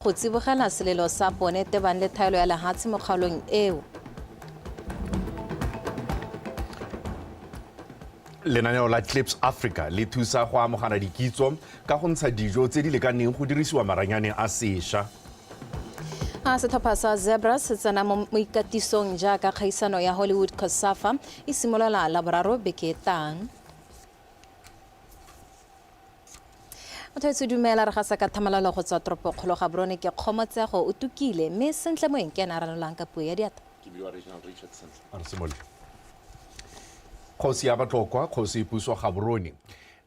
Go tsibogela selelo sa bone tebang le thaelo ya lehatshe mo kgaolong eo. Lenaneo la Clips Africa le thusa go amogana dikitso ka go ntsha dijo tse di lekaneng go dirisiwa maranyane a sešwa. Setlhopha sa Zebra se tsena mo ikatisong jaaka kgaisano ya Hollywood COSAFA e simolola Laboraro beke e tlang. Motho dumela re ga sa ka thamalalo go tswa toropokgolo Gaborone ke Kgomotsego o tukile mme sentle moeng ke ena ranolang ka puo ya diatla. Kgosi ya Batlokwa, Kgosi Puso Gaborone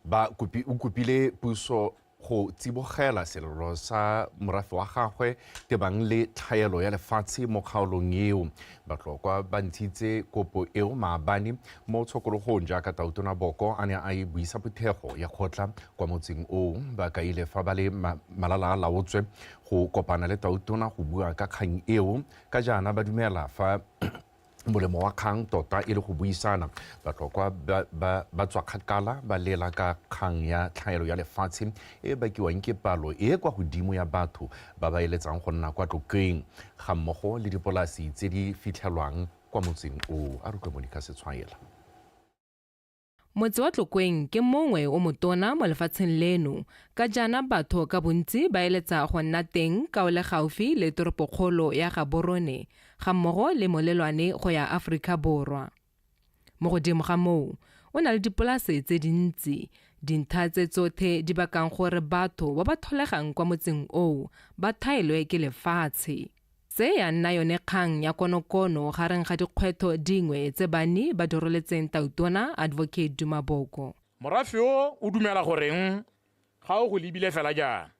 o kopile puso go tsibogela selelo sa morafe wa gagwe tebang le tlhaelo ya lefatshe mo kgaolong eo. Batlokwa ba ntshitse kopo eo maabane mo tshokologong jaaka Tautona Boko a ne a e buisa phuthego ya kgotla kwa motseng oo. Ba kaile fa ba le malala a laotswe go kopana le Tautona go bua ka kgang eo ka jaana ba dumela fa molemo wa kgang tota e le go buisana. Batlokwa ba tswa kgakala ba lela ka kgang ya tlhaelo ya lefatshe e bakiwang ke palo e kwa godimo ya batho ba ba eletsang go nna kwa tlokeng ga mmogo le dipolasi tse di fitlhelwang kwa motseng o. A re kwa Monica Setshwaela. Motse wa Tlokweng ke mongwe o motona mo lefatsheng leno ka jana batho ka bontsi ba eletsa go nna teng ka o le gaufi le toropokgolo ya Gaborone ga mmogo le molelwane go ya Aforika Borwa. Mo godimo ga moo o na le dipolase tse dintsi dintlha tse tsotlhe di bakang gore batho ba ba tholegang kwa motseng oo ba thaelwe ke lefatshe. Se ya nna yone kgang ya konokono gareng ga dikgwetho dingwe tse bane ba diroletseng Tautona Advocate Dumaboko. Morafe o dumela goreng ga o go lebile fela jang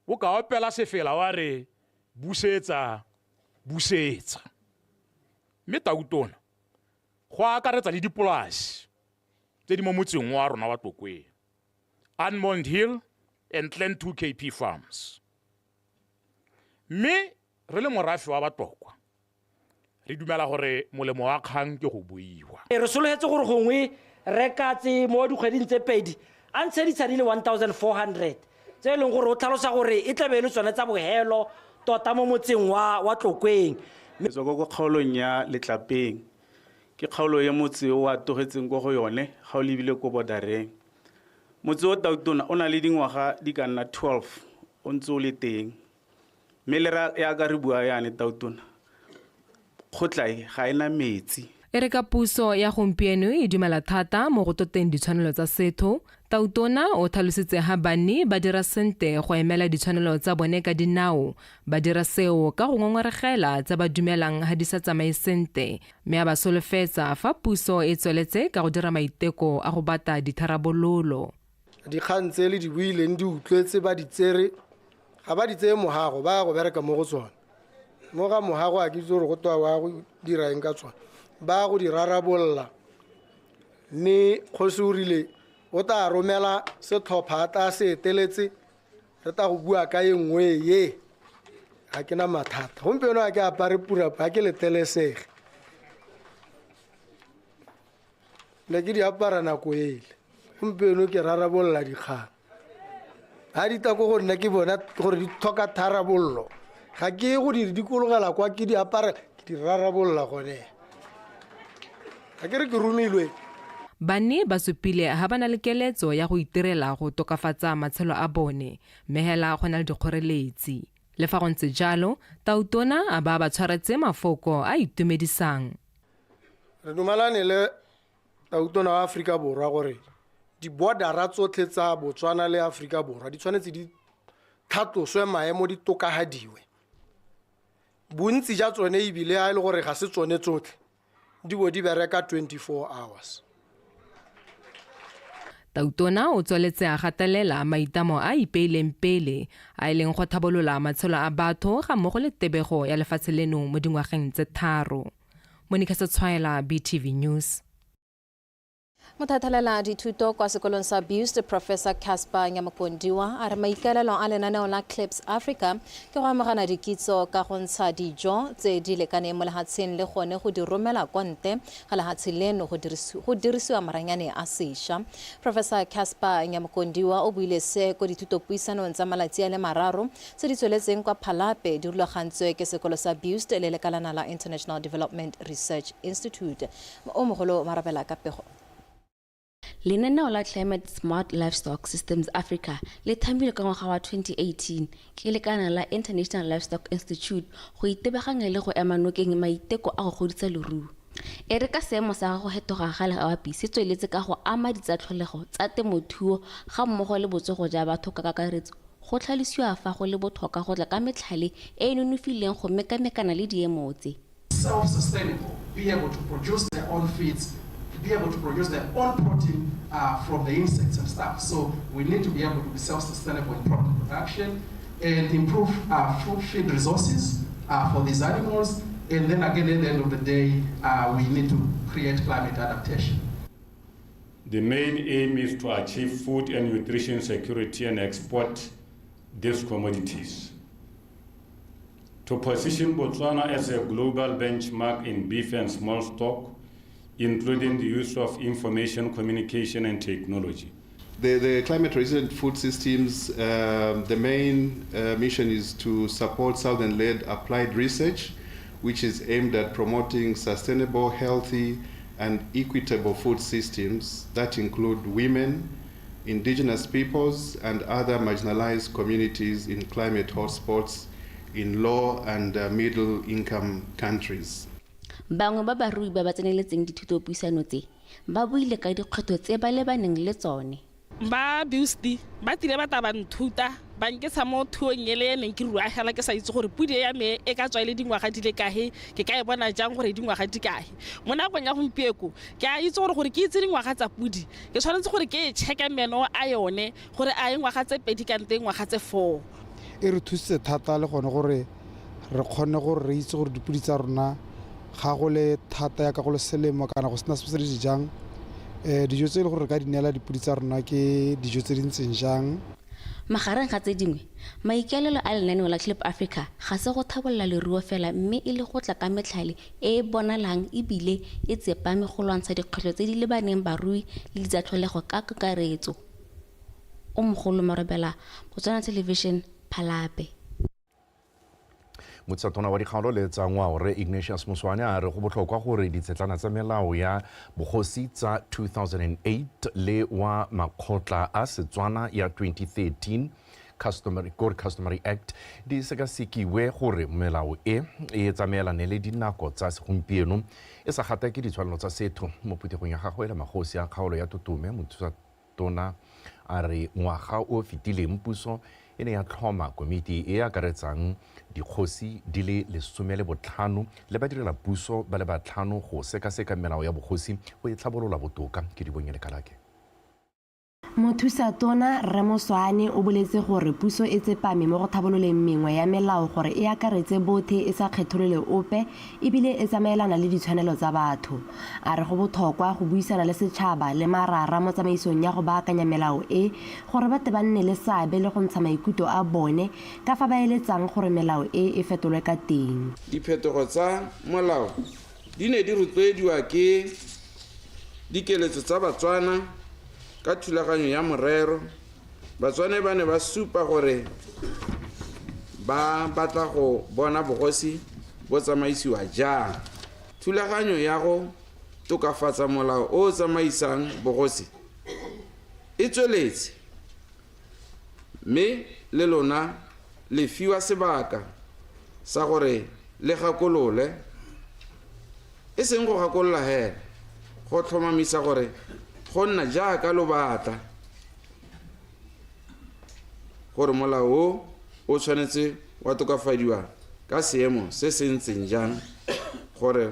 o ka opela sefela wa re busetsa mme Tautona go akaretsa le dipolasi tse di mo motseng wa rona wa Tlokweng, Almond Hill and Clan 2 KP Farms. Mme re le morafe wa Batlokwa re dumela gore molemo wa kgang ke go buiwa. Re sologetse gore gongwe re katse mo dikgweding tse pedi a ntshe ditshadi le 1400 tse e leng gore o tlhalosa gore e tlabe le tsone tsa bogelo tota mo motseng wa Tlokweng. Tswa go kgaolong ya Letlapeng ke kgaolo ya motse o a togetseng go yone ga o lebile ko bodareng. Motse o Tautona o na le dingwaga di ka nna 12 o ntse o le teng. Melera ya ka re bua yane Tautona khotlae ga ena metsi. E re ka puso ya gompieno e dumela thata mo go toteng ditshwanelo tsa setho. Tautona o tlhalositse ha bane ba dira sente go emela ditshwanelo tsa bone ka dinao ba dira seo ka go ngongorogela tsa ba dumelang ha di sa tsamaye sente mme a ba solofetsa fa puso e tsweletse ka go dira maiteko a go bata ditharabololo. Dikgang tse le di buileng di utlwetse ba di tsere ga ba di tseye mohago ba go bereka mo go tsona mo ga mohago a ke itse gore go toa wa go dira eng ka tsona ba go di rarabolla mme kgosi o rile o tla romela setlhopha a tla se eteletse re tla go bua ka ye nngwe ye ga ke na mathata gompieno a ke apare purapa a ke letelesege le ke di apara nako ele gompieno ke rarabolla dikgang ha di tako gore nna ke bona gore di tlhoka tharabollo ga ke go di dikologela kwa ke di apara ke di rarabolla gone ga ke re ke romilwe. Bane ba supile ha ba na le keletso ya go itirela go tokafatsa matshelo a bone mme hela go na le dikgoreletsi. Le fa go ntse jalo Tautona a ba tshwaretse mafoko a itumedisang. Re dumelane le Tautona wa Aforika Borwa gore di bordera tsotlhe tsa Botswana le Aforika Borwa di tshwanetse di thatoswe maemo di tokagadiwe. Bontsi ja tsone e bile a le gore ga se tsone tsotlhe di bo di bereka 24 hours. Tautona o tsweletse a gatelela maitamo a ipeileng pele a leng go thabolola matshelo a batho ga mmogo le tebego ya lefatshe leno mo dingwageng tse 3. Monica Setshwaela, BTV News. Mothathalela dithuto kwa sekolong sa BUST Professor Casper Nyamakondiwa a re maikaelelo a lenaneo la CLIPS Africa ke go amogana dikitso ka go ntsha dijo tse di lekaneng mo lehatsheng le gone go di romela kwa ntle ga lehatshe leno go dirisiwa maranyane a sešwa. Professor Casper Nyamakondiwa o buile se ko dithutopuisanong tsa malatsi a le mararo tse di tsweletseng kwa Phalape di rulagantswe ke sekolo sa BUST le lekalana la International Development Research Institute. O mogolo marabela ka pego. Lenaneo la Climate Smart Livestock Systems Africa le thamile ka ngwaga wa 2018 ke lekana la International Livestock Institute go itebaganya le go ema nokeng maiteko a go godisa leruo. E re ka seemo sa go hetoga ga legapi se tsweletse ka go ama ditsatlholego tsa temothuo ga mmogo le botsogo ja batho ka kakaretso go tlhalosiwa fa go le botlhokwa go tla ka metlhale e nonofileng go mekamekana le diemo tse. Self-sustainable, be able to produce their own feeds, be able to produce their own protein from the insects and stuff. So we need to be able to be self-sustainable in protein production and improve food feed resources for these animals. And then again, at the end of the day, we need to create climate adaptation. The main aim is to achieve food and nutrition security and export these commodities. To position Botswana as a global benchmark in beef and small stock, including the use of information, communication, and technology. The climate resilient food systems, the main mission is to support Southern-led applied research, which is aimed at promoting sustainable, healthy, and equitable food systems that include women, indigenous peoples, and other marginalized communities in climate hotspots in low and middle income countries. Bangwe ba barui ba ba tseneletseng dithutopuisano tse ba buile ka dikgwetlho tse ba lebaneng le tsone. Ba BUST ba tile ba taba nthuta ba nketsa mo thuong ye le neng ke rua hela ke sa itse gore pudi ya me e ka tswa ile dingwaga di le kae ke ka e bona jang gore dingwaga di kae mo nakong ya gompieko ke a itse gore ke itse dingwaga tsa pudi ke tshwanetse gore ke e checke meno a yone gore a ngwaga tse pedi ka nteng ngwaga tse 4 e re thuse thata le gone gore re kgone gore re itse gore dipudi tsa rona ga go le thata ya ka go le selemo kana go sena se se di jang dijo tse le gore ka dinela dipudi tsa rona ke dijo tse dintseng jang. Magareng ga tse dingwe maikaelelo a lenaneo la CLIP Africa ga se go thabolla leruo fela mme e le go tla ka metlhale e bonalang ebile e tsepame go lwantsha dikgwetlho tse di lebaneng barui le ditsatlholego ka kakaretso. O mogolo marabela Botswana Television Phalape. Motsatona wa dikgaolo le tsa ngwao re Ignatius Muswane a re go botlhokwa gore ditsetlana tsa melao ya bogosi tsa 2008 le wa makgotla a Setswana ya 2013 Customary Act di sekasekiwe gore melao e tsamaelane le dinako tsa segompieno e sa gata ke ditshwanelo tsa setho mo phuthegong ya gagwe le magosi a kgaolo ya Totume Motsatona a re ngwaga o fetileng puso e ne ya tlhoma komiti e akaretsang dikgosi di le 15 le badirela puso ba le batlhano go sekaseka melao ya bogosi go e tlhabolola botoka ke di bonye lekalake. Mothusatona Ramoswane o boletse gore puso e tsepame mo go tlhabololeng mengwe ya melao gore e akaretse bothe e sa kgetholole ope ebile e tsamaelana le ditshwanelo tsa batho. A re go botlhokwa go buisana le setšhaba le marara mo tsamaisong ya go baakanya melao e gore ba nne le seabe le go ntsha maikutlo a bone ka fa ba eletsang gore melao e fetolwe ka teng. Diphetogo tsa molao di ne di rotloediwa ke dikeletso tsa Batswana ka thulaganyo ya morero. Batswana ba ne ba supa gore ba batla go bona bogosi bo tsamaisiwa jang. Thulaganyo ya go tokafatsa molao o tsamaisang bogosi e tsweletse mme le lona le fiwa sebaka sa gore le gakolole e seng go gakolola hela go tlhomamisa gore go nna jaaka lo batla gore molao o tshwanetse wa tokafadiwa ka seemo se se ntseng jang gore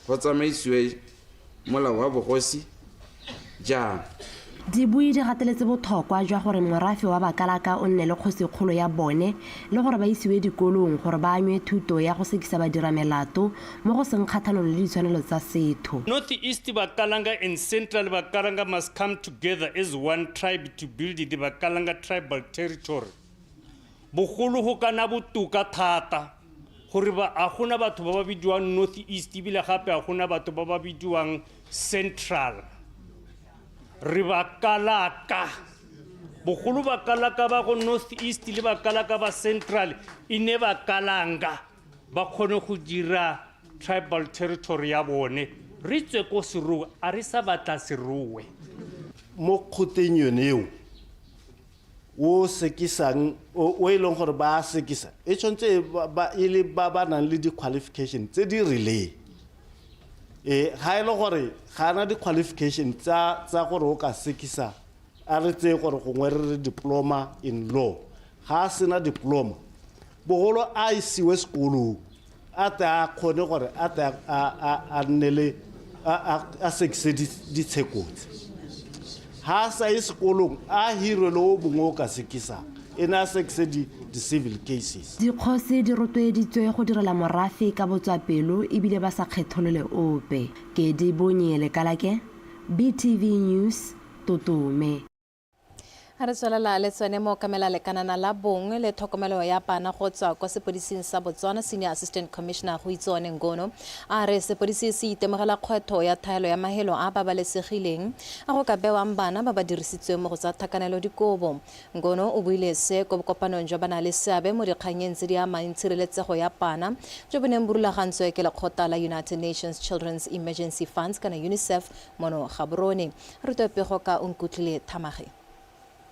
go tsamaisiwe molao wa bogosi jang. dibui di gateletse botlhokwa jwa gore morafe wa bakalaka o nne le kgosikgolo ya bone le gore ba isiwe dikolong gore ba anywe thuto ya go sekisa badiramelato mo go seng kgathanolo le ditshwanelo tsa setho. Northeast Bakalanga and Central Bakalanga must come together as one tribe to build the Bakalanga tribal territory. Bogolo go kana botoka thata gore a gona batho ba ba bidiwang Northeast ebile gape a gona batho ba ba bidiwang Central. Re bakalaka bogolo bakalaka ba go Northeast le bakalaka ba Central ine bakalanga ba khone go dira tribal territory ya bone re tswe ko seruwe a re sa batla seruwe mo khoteng yoneo o sekisang o e leng gore ba sekisa e tshwantse ba ile ba nang le di-qualification tse di relay ga e le gore ga na di-qualification tsa gore o ka sekisa a re tse gore gongwe re diploma in law ga sena diploma bogolo a isiwe sekolong a ta kgone gore a nnele a sekise ditshekotse ha sa ye sekolong a hirwe le o bongwe o ka sekisa e na sekise di-civil cases. Dikgosi di rotloeditswe go direla morafe ka botswapelo ebile ba sa kgetholole ope. Ke di bonye lekalake BTV News Totume. Ha re tswelela le tsone mo kamela lekanana la bongwe le tlhokomelo ya bana go tswa kwa sepodising sa Botswana Senior Assistant Commissioner go Itsone Ngono a re sepodisi se itemogela kgwetho ya thaelo ya mahelo a babalesegileng a go ka bewang bana ba ba dirisitsweng mo go tsa thakanelo dikobo. Ngono o buile se ko kopanong jwa bana le seabe mo dikganyeng tse di amang tshireletsego ya bana jo bo neng bo rulagantswe ke lekgotla la United Nations Children's Emergency Funds kana UNICEF mono Gaborone. Re topego ka Onkutlile Thamage.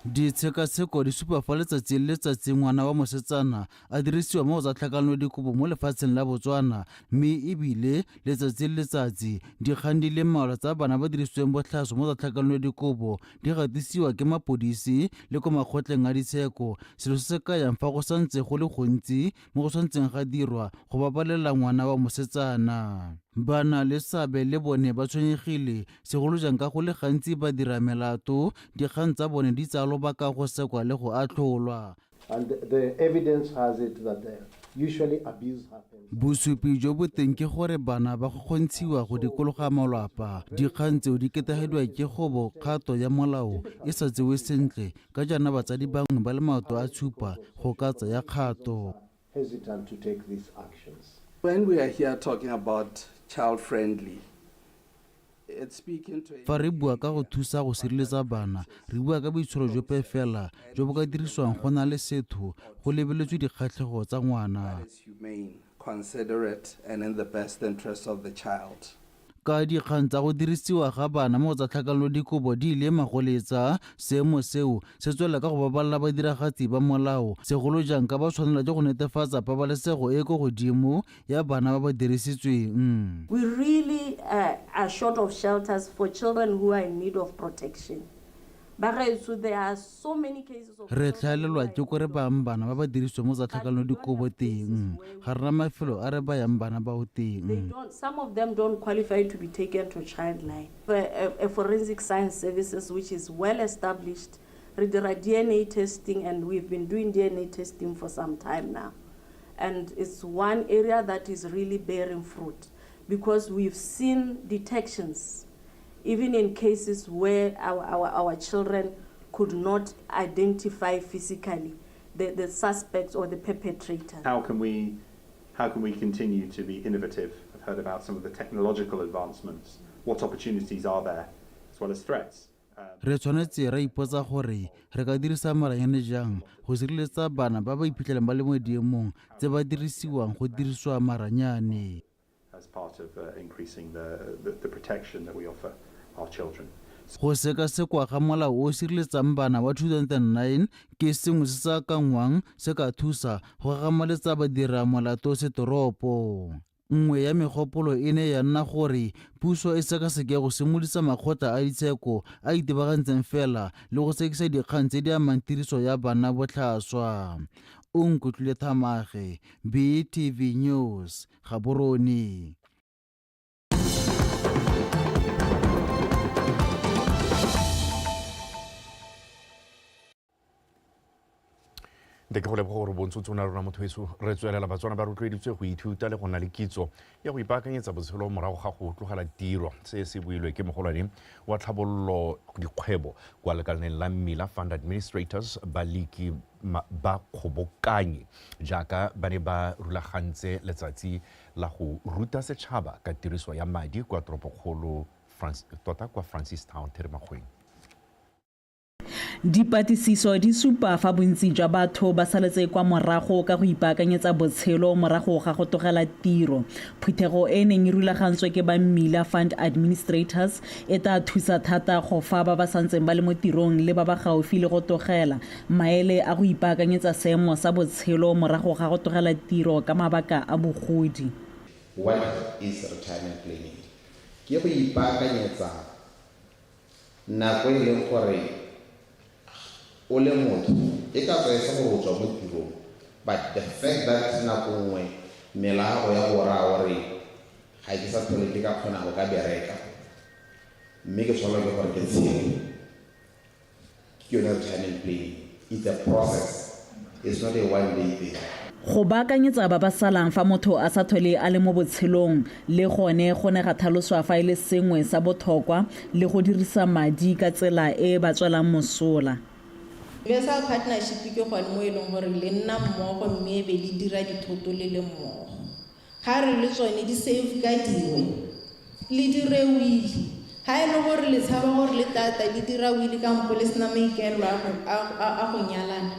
Ditshekatsheko di supa fa letsatsi le letsatsi ngwana wa mosetsana a dirisiwa mo go tsa tlhakanelo dikobo mo lefatsheng la Botswana mme ebile letsatsi le letsatsi dikgang di le mmalwa tsa bana ba dirisitsweng botlhaso mo tsa tlhakanelo dikobo di gatisiwa ke mapodisi le ko makgotleng a ditsheko selo se se kayang fa go santse go le gontsi mo go tshwantseng ga dirwa go babalela ngwana wa mosetsana. Bana le seabe le bone ba tshwenyegile segolo jang ka go le gantsi ba dira melato dikgang tsa bone di tsa lobaka go sekwa le go atlholwa. And the evidence has it that usually abuse happens. Bosupi jo bo teng ke gore bana ba go kgontshiwa go dikologa malapa dikgang tseo di ketagediwa ke go kgato ya molao e sa tsewe sentle ka jana batsadi bangwe ba le maoto a tshupa go ka tsaya kgato. Hesitant to take these actions. When we are here talking about child-friendly, it's speaking to fa re bua ka go thusa go sireletsa bana re bua ka boitshwaro jope fela jo bo ka dirisiwang go na le setho go lebeletswe dikgatlhego tsa ngwana. humane, considerate, and in the best interest of the child. Ka dikgang tsa go dirisiwa ga bana mo tsa tlhakanelo dikobo di ile magoletsa seemo seo se tswela ka go babalela badiragatsi ba molao segolo jang ka ba tshwanela ke go netefatsa pabalesego e ko godimo ya bana ba ba dirisitsweng. We really are short of shelters for children who are in need of protection. So there are so many cases of re tlhaelelwa ke gore bang bana ba ba dirisiwa mo tsa tlhakanelo dikobo teng ga rena mafelo a re bayang bana bao teng. Some of them don't qualify to be taken to Childline. A forensic science services which is well established, we did DNA testing and we've been doing DNA testing for some time now. And it's one area that is really bearing fruit because we've seen detections even in cases where our children could not identify physically the suspects or the perpetrators. How can we continue to be innovative? I've heard about some of the technological advancements. What opportunities are there, as well as threats? Re tshwanetse ra ipotsa gore re ka dirisa maranyane jang go sireletsa bana ba ba iphitlhelang ba le mo diemong tse ba dirisiwang go dirisiwa maranyane. As part of increasing the protection that we offer our children. Go sekasekwa ga molao o sireletsang bana wa 2009 ke sengwe se sa kangwang se ka thusa go gamaletsa badira molato setoropo. Nngwe ya megopolo e ne ya nna gore puso e sekaseke go simolisa makgotla a ditsheko a itebagantseng fela le go sekisa dikgang tse di amang tiriso ya bana botlhaswa. Onkutlile Thamage, BTV News, Gaborone. nte ke go leboga gore bontshotse o na rona motho weso re tswelela batswana ba rotloeditswe go ithuta le go nna le kitso ya go ipaakanyetsa botshelo morago ga go tlogela tiro se se builwe ke mogolwane wa tlhabololo dikgwebo kwa lekaleng la Mmila Fund Administrators Baliki ba Kgobokanye jaaka ba ne ba rulagantse letsatsi la go ruta setšhaba ka tiriso ya madi kwa toropokgolo tota kwa Francistown Therimakgweng. Dipatlisiso di supa fa bontsi jwa batho ba saletse kwa morago ka go ipaakanyetsa botshelo morago ga go tlogela tiro. Phuthego e neng e rulagantswe ke ba Mmila Fund Administrators e tla thusa thata go fa ba ba santseng ba le mo tirong le ba ba gaufi le go tlogela maele a go ipaakanyetsa seemo sa botshelo morago ga go tlogela tiro ka mabaka a bogodi. What is retirement planning? Ke go ipaakanyetsa nako e leng gore o le motho e ka tswesa go tswa mo tirong, but the fact that nako nngwe melago ya go raya gore ga ke sa tlhole ke ka kgona go ka bereka mme ke tshwanela ke gore ke tshele ke yone retirement planning. It's a process, it's not a one day thing. Go baakanyetsa ba ba salang fa motho a sa tlhole a le mo botshelong le gone go ne ga tlhaloswa fa e le sengwe sa botlhokwa le go dirisa madi ka tsela e ba tswelang mosola. Universal partnership ke gone mo e leng gore le nna mmogo mme be le dira dithoto le mmogo. Ga re le tsone di safeguardiwe le dire wili. Ha e le gore le tshaba gore le tata le dira wili ka mpo le sena maikelo a go nyalana.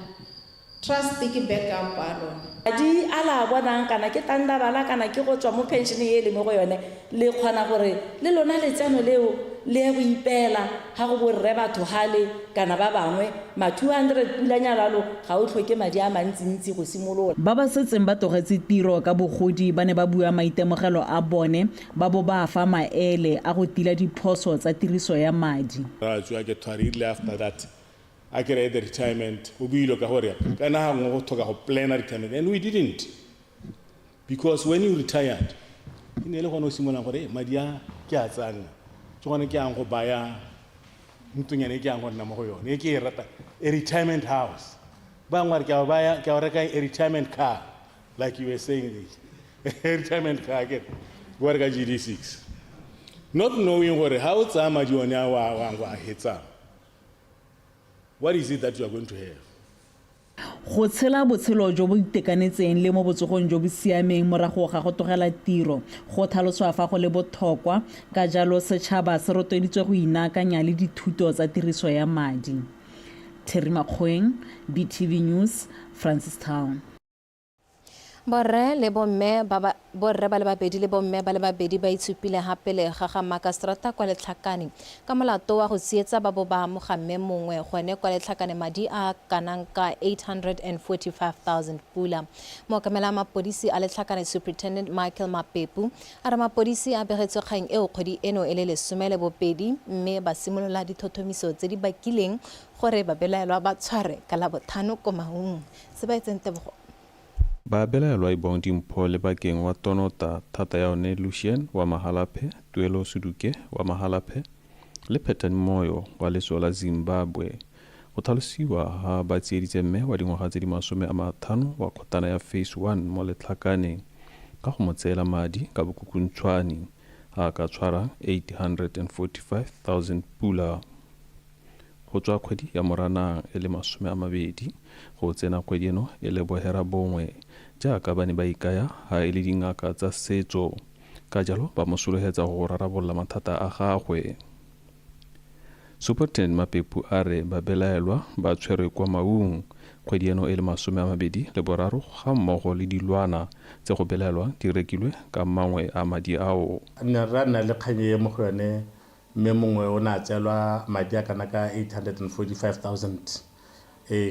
Trust ke backup pa rona. Di ala bonang kana ke tandabala kana ke go tswa mo pension e le mo go yone le kgona gore le lona le tseno leo le go ipela ha go borre batho hale kana ba bangwe ma 200 pulanyalalo ga o tlhoke madi a mantsintsi go simolola. Ba ba setseng ba togetse tiro ka bogodi ba ne ba bua maitemogelo a bone ba bo ba fa maele a go tila diphoso tsa tiriso ya madi. I get tired after that. I get the retirement. We look at plan a retirement, and we didn't, because when you retired, in the one Simona Hore, Madia Kiazan, Joanna Kiango Baya, Mutunya Kiango Namoyo, Neki a retirement house, Bangwar Kiawaya, Kiawaraka, a retirement car, like you were saying, a retirement car again, Warga GD6. Not knowing what how it's Amajuana Wangwa hits up. What is it that you are going to have? Go tshela botshelo jo bo itekanetseng le mo botsogong jo bo siameng morago ga go tlogela tiro go tlhaloswa fa go le botlhokwa ka jalo setšhaba se rotloeditswe go inaakanya le dithuto tsa tiriso ya madi. Therimakgweng, BTV News, Francistown. Borre le bomme ba le babedi le bomme ba le babedi ba itshupile hape le ga Makastrata kwa Letlhakane ka molato wa go tsietsa ba bo ba mogamme mongwe gone kwa Letlhakane madi a kanang ka 845,000 pula. Mokamela mapodisi a Letlhakane Superintendent Michael Mapepu a re mapodisi a begetswe kgang eo kgwedi eno e le 12 mme ba simolola dithothomiso tse di bakileng gore ba belaelwa ba tshware ka la bothano ko Maung. Se ba etseng tebogo ba belaelwa ibong dimpho le bakeng wa Tonota thata ya one Lucien wa Mahalaphe, Tuelo Suduke wa Mahalaphe le Phetani Moyo wa leso la Zimbabwe. Go tlhalosiwa ha ba tsieditse mme wa dingwaga tse di 50 wa kgotana ya Phase 1 mo Letlhakaneng ka go mo tseela madi ka bokukuntshwane a ka tshwara 845,000 pula. Go tswa kgwedi ya Moranang e le 20 go tsena kgwedi eno e le bohera bongwe jaaka ba ne ba ikaya ha e le dingaka tsa setso ka jalo ba mosolohetsa go rarabolla mathata a gagwe. Superintendent Mapepu a re ba belaelwa ba tshwerwe kwa Maung kgwedi eno e le 23 ga mmogo le dilwana tse go belaelwa di rekilwe ka mangwe a madi ao. Nna rana le kganye mo go yone mme mongwe o na tselwa madi a kana ka 845,000.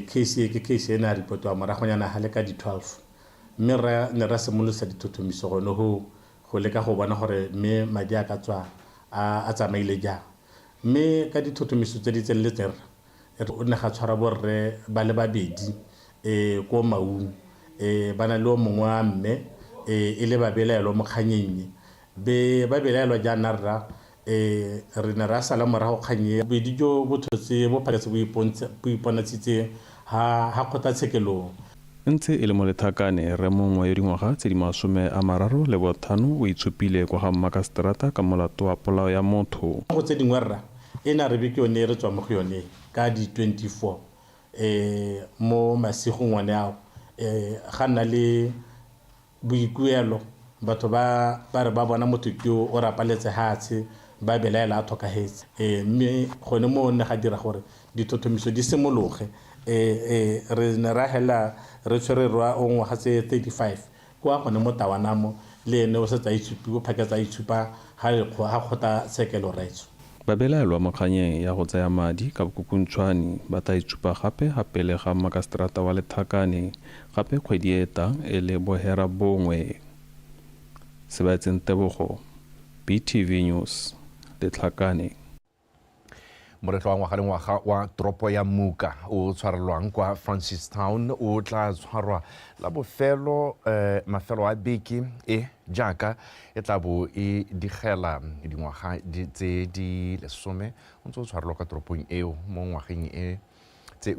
Case ke case ena repotwa moragonyana ha le ka di 12 mme ne ra semolosa dithothomiso gone go leka go bona gore mme madi a ka tswa a tsamaile jang mme ka dithothomiso tse di tseletseng o ne ga tshwara borre ba le babedi ko Maung bana le o mongwe a mme e le babelaelo mo kganyenye be babelaelo jana rra re ne ra sala morago kganye bedi jo bothotse bo phaketse bo iponatsitse ha kgotlatshekelo ntse e le mo lethakane re mongwe yo dingwaga tse di 35 o itshupile kwa ga makaseterata ka molato wa polao ya motho. Go tse dingwe rra e na re be ke yone re tswa mo go yone ka di 24 mo masigong ngwane ao ga nna le boikuelo batho ba re ba bona motho ke o rapaletse hatshe ba belaela a thokagetse mme gone mo nne ga dira gore dithothomiso di simologe re ne ra hela re tshwere rwa o ngwaga tse 35 kwa gone mo tawanamo le ene o setsa itshupi o phaketsa itshupa ha kgota tshekelo raitso. Ba belaelwa mo kganyeng ya go tsaya madi ka bokukuntshwane ba tla itshupa gape pele ga makaseterata wa lethakane gape kgwedi e tlang e le bohera bongwe. Sebaetseng Tebogo, BTV News, Letlhakane. Moretlo wa ngwaga le ngwaga wa toropo ya Muka o tshwarelwang kwa Francistown o tla tshwarwa la bofelo mafelo a beke jaaka e tla bo e digela dingwaga tse di 10 o ntse o tshwarelwa ka toropong eo mo ngwageng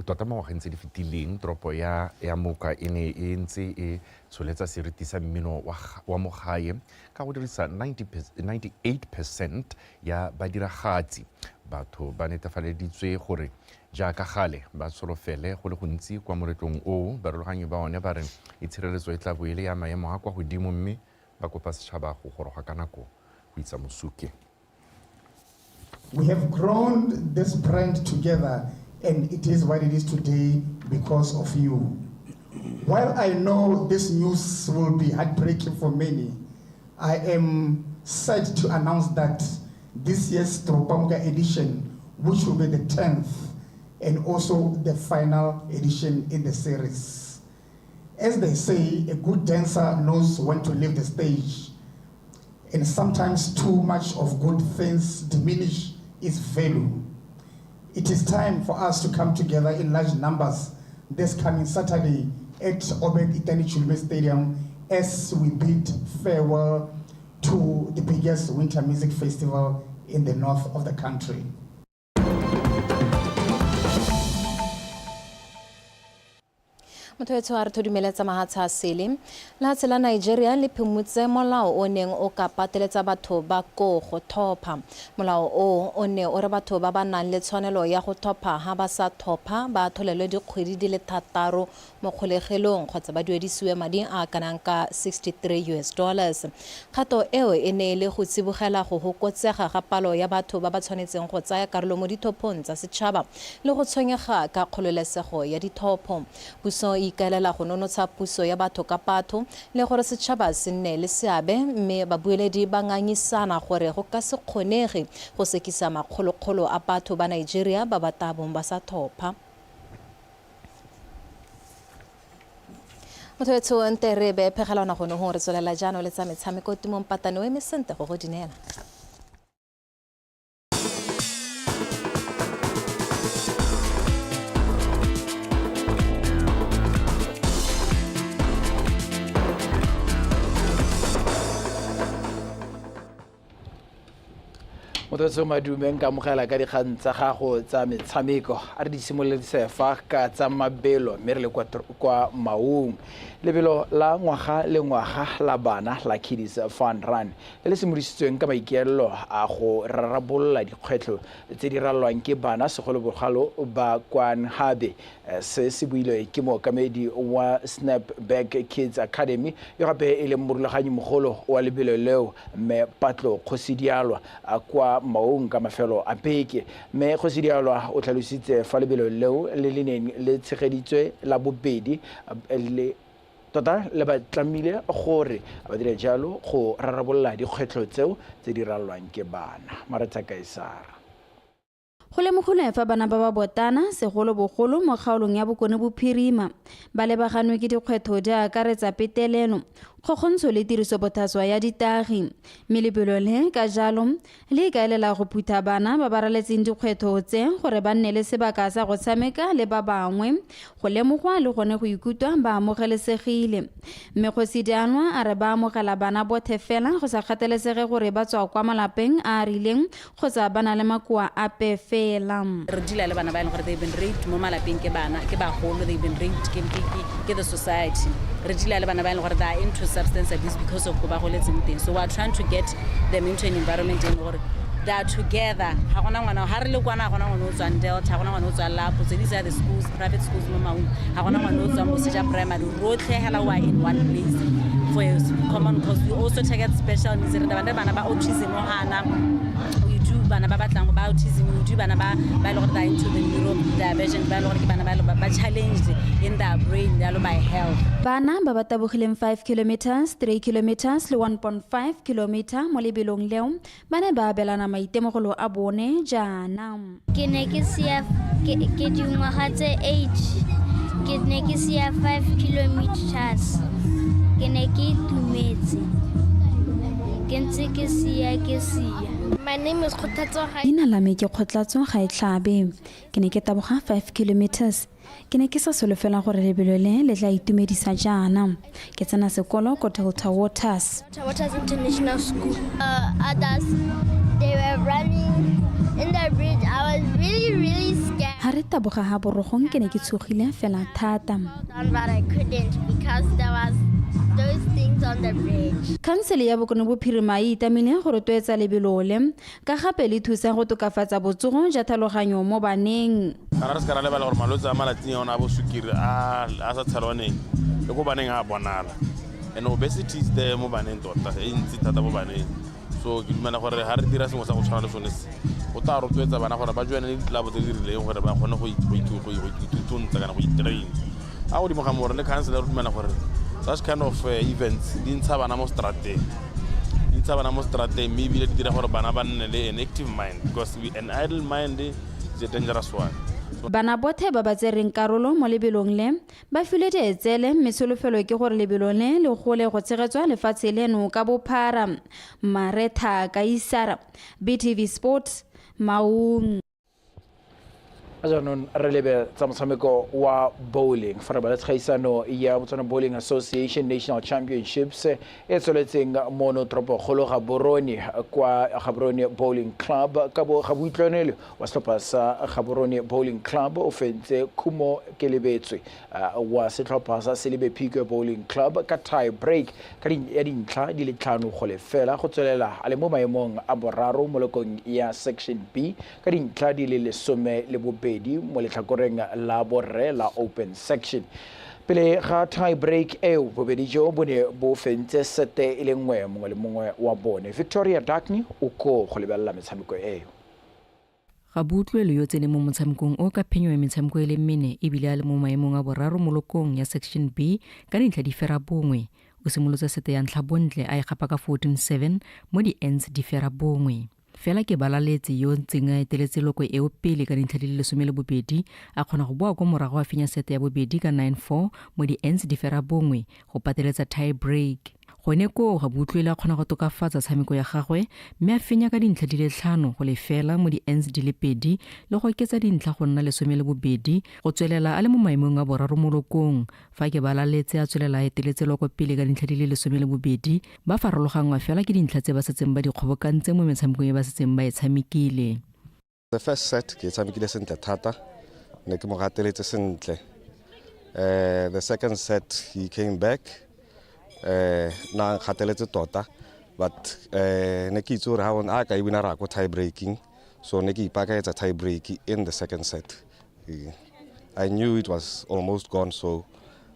tota mo ngwageng tse di fetileng. Toropo ya Muka e ne e ntse e tsholetsa seriti sa mmino wa mo gae ka go dirisa 98% ya badiragatsi. Batho ba netefaleditswe gore jaaka gale ba solofele go le gontsi kwa moretlong o barologanyi ba one ba re itshireletso e tla bo ile ya maemo a kwa godimo mme ba kopa setšhaba go goroga ka nako go itsa mosuke. We have grown this brand together and it is what it is today because of you. While I know this news will be heartbreaking for many, I am sad to announce that this year's Toropamuka edition, which will be the 10th and also the final edition in the series. As they say, a good dancer knows when to leave the stage, and sometimes too much of good things diminish its value. It is time for us to come together in large numbers this coming Saturday at Obed Itani Chulme Stadium as we bid farewell to the biggest winter music festival in the north of the country. Motho a re thudumeletsa mahatsha a sele lehatshe la Nigeria le phimotse molao o neng o ka pateletsa batho ba go thopa. Molao o ne o re batho ba ba nang le tshwanelo ya go thopa ha ba sa thopa ba tholelwe dikgwedi di le 3 mo kgolegelong kgotsa ba duedisiwe madi a kanang ka $63. Kgato eo e ne le go tsibogela go hokotsega ga palo ya batho ba ba tshwanetseng go tsaya karolo mo dithopong tsa setšhaba le go tshwenyega ka kgololesego ya dithopo. Puso ikaelela go nonotsha puso ya batho ka patho le gore setšhaba se nne le seabe mme babueledi ba ngangisana gore go ka se kgonege go sekisa makgolokgolo a batho ba Nigeria ba ba tabong ba sa thopa. Motho nterebe phegelana gone go re tswelela jaano le tsa metshameko timong patane o emesente go go dinela. Motho madumeng ka mogela ka dikgang tsa gago tsa metshameko a re di simoletse fa ka tsa mabelo mme re le kwa Maung. Lebelo la ngwaga le ngwaga la bana la Kiddies Fun Run le simolositsweng ka maikaelelo a go rarabolola dikgwetlho tse di ralwang ke bana segolobogalo ba Kwan Habe. Se se builwe ke mookamedi wa Snapback Kids Academy yo gape e le morulaganyi mogolo wa lebelo leo mme Patlo Khosidialwa kwa Maung ka mafelo a beke. Mme Khosidialwa o tlhalositse fa lebelo leo le leneng le tshegeditswe la bobedi le tota le ba tlamile gore ba dire jalo go rarabolola dikgwetlho tseo tse di ralwang ke bana. Maratsa Kaisara go lemogolwe fa bana ba ba botana segolobogolo mo kgaolong ya Bokone Bophirima ba lebaganwe ke dikgwetlho di akaretsa petelelo kgogontsho le tirisobothaswa ya ditagi mme lebelo le ka jalo le ikaelela go phutha bana ba ba raletseng dikgwetlho tse gore ba nne le sebaka sa go tshameka le ba bangwe go lemogwa le gone go ikutwa ba amogelesegile. Mme Khosidialwa a re ba amogela bana bothe fela go sa kgathalesege gore ba tswa kwa malapeng a rileng kgotsa ba na le makoa a pefe fela. Re dila le bana ba e leng gore they've been raped mo malapeng ke bagolo, they've been raped ke the society. Re dila le bana ba e leng gore they are into substance abuse because of go ba goletseng teng. So we are trying to get them into an environment in gore they are together. Ha gona ngwana ha re le kwana gona ngwana o tswang Delta, ha gona ngwana o tswang Lapo. So these are the schools, private schools mo Maun. Ha gona ngwana o tswang Moseja Primary. Rotlhe hela wa in one place for a common cause. We also target special needs. Re bana ba autism o hana. We do bana ba batlang ba autism, we do bana ba le gore they into the neurodivergent, ba le gore ke bana ba challenged in their brain, by health. Bana ba tabogileng 5 kilometers, 3 kilometers le 1.5 kilometer mo lebelong leo ba ne ba belana maitemogelo a bone jaana. Ke ne ke sia ke dingwaga tse 8, ke ne ke sia 5 kilometers, ke ne ke itumetse, ke ntse ke sia. My name is Khotlatso. Ina la me ke Khotlatso ga e tlhabe. Ke ne ke taboga 5 kilometers. Ke ne ke sa solofela gore lebelo le tla itumedisa jaana. Ke tsena sekolo ko Delta Waters. Waters International School. Others, they were running in the bridge. I was really scared. Ha re taboga ha borogong ke ne ke tshogile fela thata. But I couldn't because there was those things on the bridge. Council ya Bokone Bophirima e itamile gore toetsa lebelo le ka gape le thusa go tokafatsa botsogo ja tlhaloganyo mo baneng. Kana re ska re lebala gore malwetse a malatsing ona bo sukiri a sa tshelwaneng le go baneng a bonala. And obesity is there mo baneng tota e ntsi thata mo baneng. So ke dumela gore ha re dira sengwe sa go tshwana le sone se o tla rotloetsa bana gore ba joine le ditlabo tse di rileng gore ba kgone go itutunta kana go itrain. A go di moga more le council re dumela gore such kind of events di ntsha bana mo strateng. Di ntsha bana mo strateng maybe le dira gore bana ba nne le an active mind because an idle mind is a dangerous one. Bana bothe ba ba tsereng karolo mo lebelong le ba file dietsele mesolofelo ke gore lebelo le gole go tsegetswa lefatshe leno ka bophara. Maretha Kaisara, BTV Sports, Maung. Jaanong re lebe tsa motshameko wa bowling fa re ba le tshaisano ya Botswana Bowling Association National Championships e tsweletseng mono Tropokgolo Gaborone kwa Gaborone Bowling Club ka bo gabuitlwanele wa setlhopha sa Gaborone Bowling Club o fentse Khumo Kelebetswe wa setlhopha sa Selebe Pique Bowling Club ka tie break ka dintlha di le 5 go lefela go tswelela a le mo maemong a boraro mo lekong ya section B ka dintlha di le 12 mo letlhakoreng la borre la open section. Pele ga tie break eo bobedi jo bo ne bo fentse 7-1 mongwe le mongwe wa bone. Victoria Dakni o ko go lebella metshameko eo. Ga butlwelo yo tsene mo motshamekong o ka phenywa metshameko e le mene e bile a le mo maemong a boraro mo lokong ya section B ka dintlha di fera bongwe. O simolotse sete ya ntlha bontle a e gapa ka 14-7 mo di ends di fera bongwe. Fela ke balaletse yo ntseng a eteletse loko eo pele ka dintlha di le 12 a kgona go boa kwa morago a fenya sete ya bobedi ka 9-4 mo di ends di fera bongwe go pateletsa tie break. Gone ko ga butlwela a kgona go tokafatsa tshameko ya gagwe mme a fenya ka dintlha di le 5 go lefela mo di ends di le 2 le go oketsa dintlha go nna le 12 go tswelela a le mo maemong a boraro mo lokong fa ke balaletse a tswelela a eteletse loko pele ka dintlha di le 12 ba farologangwa fela ke dintlha tse ba setseng ba di kgobokantse mo metshamekong e ba setseng ba e tshamekile. The first set ke tshamekile sentle thata ne ke mo gateletse sentle. The second set he came back na gateletse tota but ne ke itse gore ha ona a ka ibina ra go tie breaking so ne ke ipakaetsa tie break in the second set. I knew it was almost gone so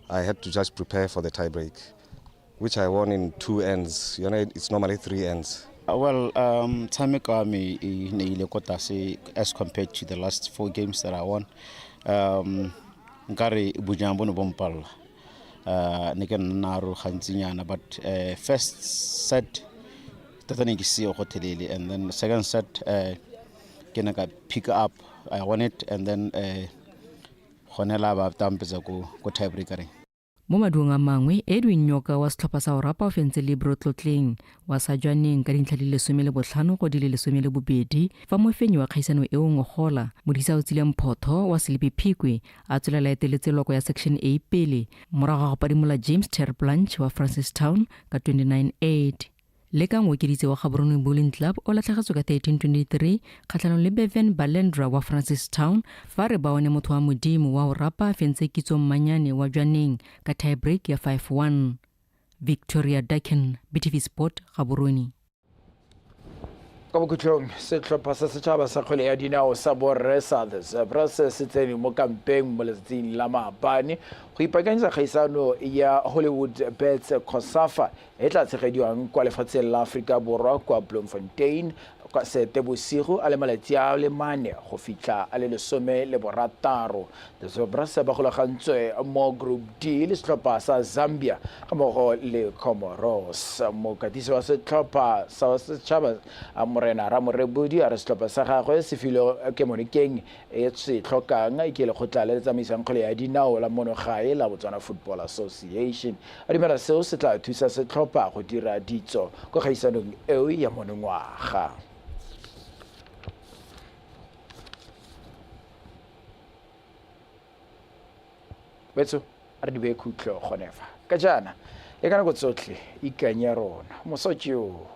I had to just prepare for the tie break which I won in 2 ends. You know it's normally 3 ends. Well, tshameko me ne ile kota se as compared to the last 4 games that I won. Nkare bujambo no bompalla. Ne ke naro gantsinyana but first set tatane ke se go telele and then second set ke na ka pick up I won it and then gonela ba tampetsa go tie breaker. Mo maduong a mangwe Edwin Nyoka wa setlhopha sa Orapa o fentse Libro Tlotleng wa Sajwaneng ka dintlha di le 15 go di le 12 fa mofenyi wa kgaisano eo ngogola modisa o tsileng Photho wa Selebe Pique a tswelela eteletse loko ya section A pele morago ga padimola James Terblanche wa Francistown ka 29-8. le ka ngwekeditse wa Gaborone Bowling Club o latlhegetswe ka 1323 kgatlhanong le Bevan Balendra wa Francistown fa re ba one motho wa modimo wa go rapa fentse kitso mmanyane wa jwaneng ka tiebreak ya 5-1. Victoria Dakin, BTV Sport, Gaborone. Ka bokhutlong setlhopha sa setšhaba sa kgwele ya dinao sa boresa the Zebras se tsene mo kampeng mo letsatsing la maabane go ipaakanyetsa kgaisano ya Hollywood Bets COSAFA e tla tshegediwang kwa lefatsheng la Aforika Borwa kwa Bloemfontein ka Seetebosigo a le malatsi a le 4 go fitlha a le 16. The Zebras ba golagantswe mo Group D le setlhopha sa Zambia ga mmogo le Comoros. Mokatisi wa setlhopha sa setšhaba a Morena Ramorebodi a re setlhopha sa gagwe se filo ke monekeng e se tlhokang ke lekgotla le tsamaisang kgwele ya dinao la monogae la Botswana Football Association. A dumela seo se tla thusa setlhopha go dira ditso go gaisanong eo ya monongwaga. Betso a re di be khutlo gonefa ka jana e kana go tsotlhe ikanya rona mosotso